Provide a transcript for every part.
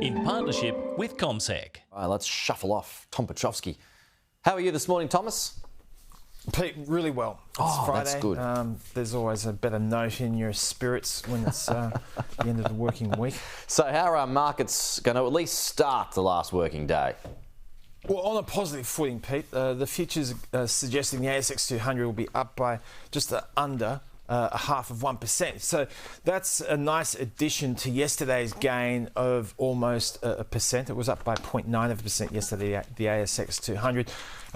in partnership with CommSec. All right, let's shuffle off Tom Piotrowski. How are you this morning, Thomas? Pete, really well. It's Friday. That's good. There's always a better note in your spirits when it's the end of the working week. So how are our markets going to at least start the last working day? Well, on a positive footing, Pete, the futures suggesting the ASX 200 will be up by just under 0.5%. So that's a nice addition to yesterday's gain of almost 1%. It was up by 0.9% yesterday, the ASX 200.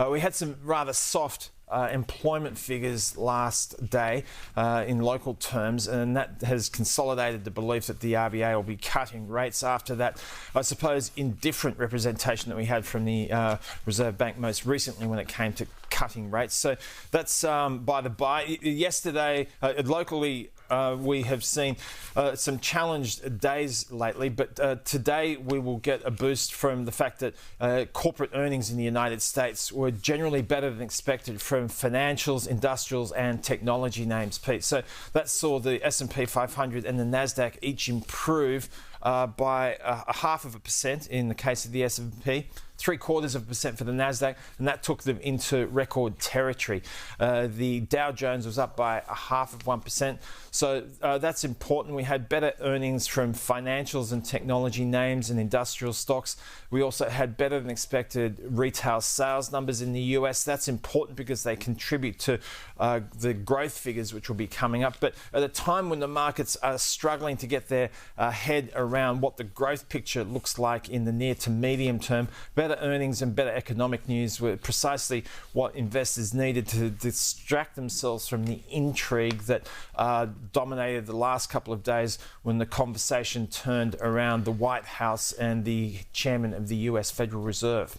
We had some rather soft employment figures last day in local terms, and that has consolidated the belief that the RBA will be cutting rates after that, I suppose, indifferent representation that we had from the Reserve Bank most recently when it came to cutting rates. So that's by the by. Yesterday, locally, we have seen some challenged days lately, but today we will get a boost from the fact that corporate earnings in the United States were generally better than expected from financials, industrials and technology names, Pete. So that saw the S&P 500 and the NASDAQ each improve by 0.5% in the case of the S&P, 0.75% for the NASDAQ, and that took them into record territory. The Dow Jones was up by 0.5%, so that's important. We had better earnings from financials and technology names and industrial stocks. We also had better than expected retail sales numbers in the US. That's important because they contribute to the growth figures which will be coming up. But at a time when the markets are struggling to get their head around what the growth picture looks like in the near to medium term, better earnings and better economic news were precisely what investors needed to distract themselves from the intrigue that dominated the last couple of days when the conversation turned around the White House and the chairman of the US Federal Reserve.